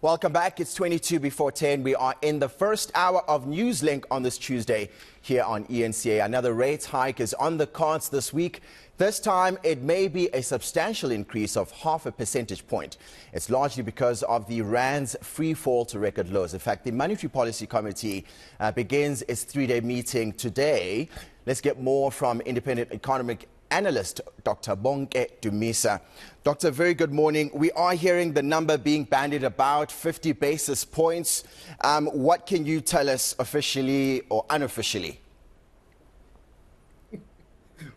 Welcome back. It's 22 before 10. We are in the first hour of Newslink on this Tuesday here on ENCA. Another rate hike is on the cards this week. This time, it may be a substantial increase of half a percentage point. It's largely because of the rand's free fall to record lows. In fact, the Monetary Policy Committee begins its three-day meeting today. Let's get more from independent economic analyst Dr. Bonke Dumisa. Doctor, very good morning. We are hearing the number being bandied about 50 basis points. What can you tell us officially or unofficially?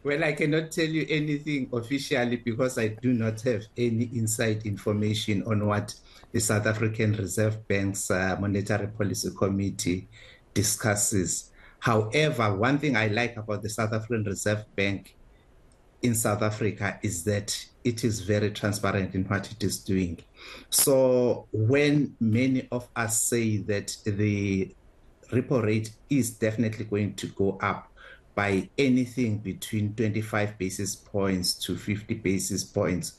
Well, I cannot tell you anything officially because I do not have any inside information on what the South African Reserve Bank's Monetary Policy Committee discusses. However, one thing I like about the South African Reserve Bank in South Africa is that it is very transparent in what it is doing. So when many of us say that the repo rate is definitely going to go up by anything between 25 basis points to 50 basis points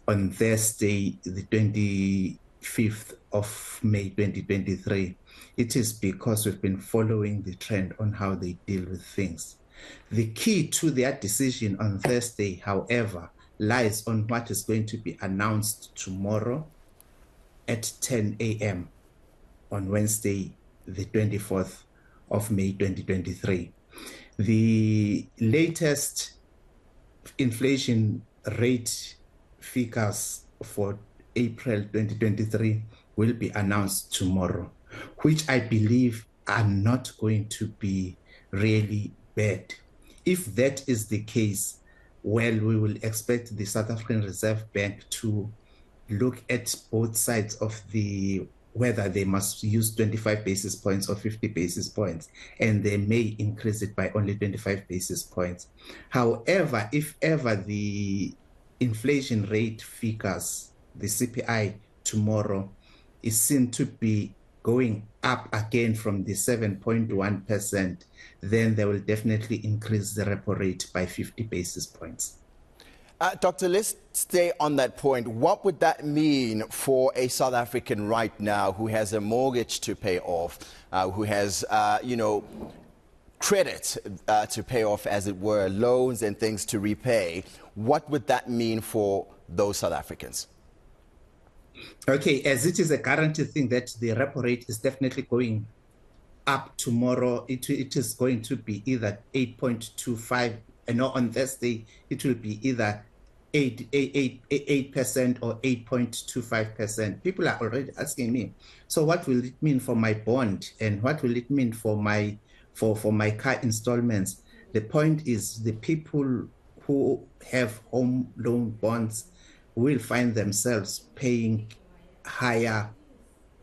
on Thursday, the 25th of May 2023, it is because we've been following the trend on how they deal with things. The key to their decision on Thursday, however, lies on what is going to be announced tomorrow at 10 a.m. on Wednesday, the 24th of May 2023. The latest inflation rate figures for April 2023 will be announced tomorrow, which I believe are not going to be really bad. If that is the case, well, we will expect the South African Reserve Bank to look at both sides of the whether they must use 25 basis points or 50 basis points, and they may increase it by only 25 basis points. However, if ever the inflation rate figures, the CPI tomorrow, is seen to be going up again from the 7.1%, then they will definitely increase the repo rate by 50 basis points. Doctor, let's stay on that point. What would that mean for a South African right now who has a mortgage to pay off, who has, credit to pay off, as it were, loans and things to repay? What would that mean for those South Africans? Okay, as it is a guaranteed thing that the repo rate is definitely going up tomorrow, it is going to be either 8.25, on Thursday, it will be either 8% or 8.25%. People are already asking me, so what will it mean for my bond and what will it mean for my car installments? The point is the people who have home loan bonds will find themselves paying higher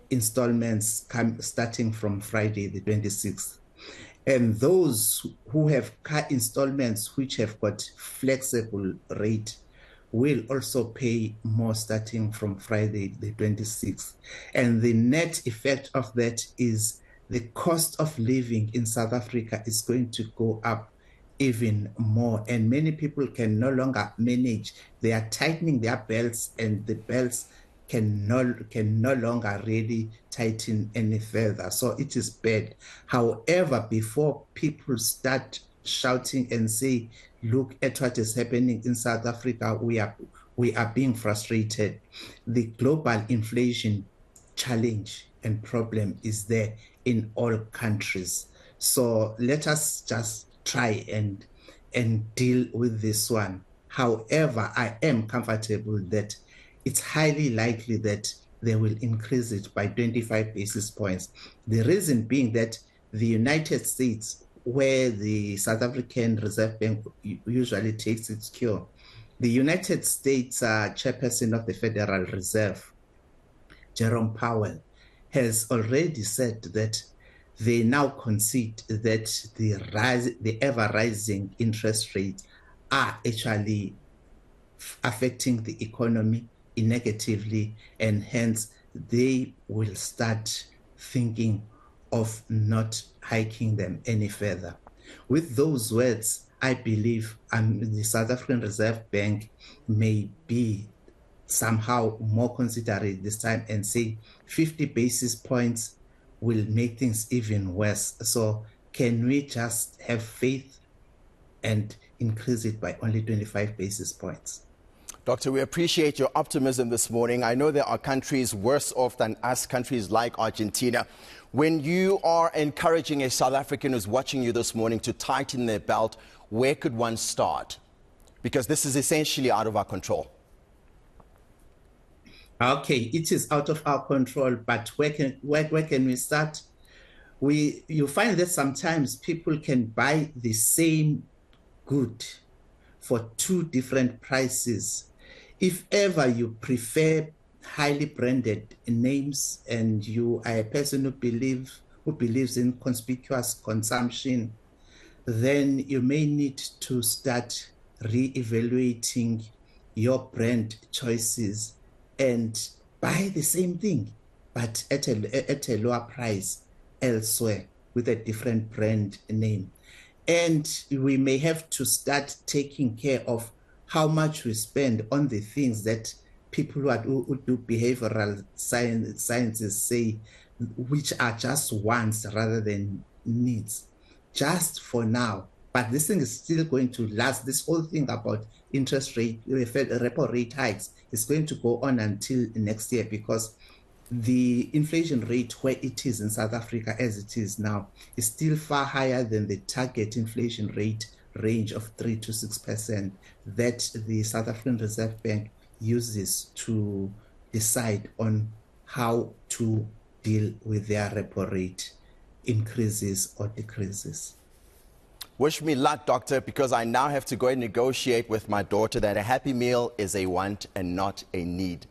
installments starting from Friday the 26th. And those who have car installments which have got flexible rate will also pay more starting from Friday the 26th. And the net effect of that is the cost of living in South Africa is going to go up even more, and many people can no longer manage. They are tightening their belts, and the belts can no longer really tighten any further. So it is bad. However, before people start shouting and say, look at what is happening in South Africa, we are being frustrated. The global inflation challenge and problem is there in all countries. So let us just try and deal with this one. However, I am comfortable that it's highly likely that they will increase it by 25 basis points. The reason being that the United States, where the South African Reserve Bank usually takes its cue, the United States chairperson of the Federal Reserve, Jerome Powell, has already said that they now concede that the ever-rising interest rates are actually affecting the economy negatively, and hence they will start thinking of not hiking them any further. With those words, I believe the South African Reserve Bank may be somehow more considerate this time and say 50 basis points will make things even worse. So can we just have faith and increase it by only 25 basis points? Doctor, we appreciate your optimism this morning. I know there are countries worse off than us, countries like Argentina. When you are encouraging a South African who's watching you this morning to tighten their belt, where could one start? Because this is essentially out of our control. Okay, it is out of our control, but where can we start? You find that sometimes people can buy the same good for two different prices. If ever you prefer highly branded names and you are a person who believes in conspicuous consumption, then you may need to start re-evaluating your brand choices and buy the same thing, but at a lower price elsewhere with a different brand name. And we may have to start taking care of how much we spend on the things that people who do behavioral sciences say, which are just wants rather than needs, just for now. But this thing is still going to last. This whole thing about interest rate, repo rate hikes is going to go on until next year, because the inflation rate where it is in South Africa as it is now is still far higher than the target inflation rate range of 3 to 6% that the South African Reserve Bank uses to decide on how to deal with their repo rate increases or decreases. Wish me luck, Doctor, because I now have to go and negotiate with my daughter that a happy meal is a want and not a need.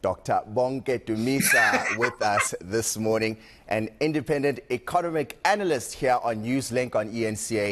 Dr. Bonke Dumisa with us this morning, an independent economic analyst here on NewsLink on ENCA.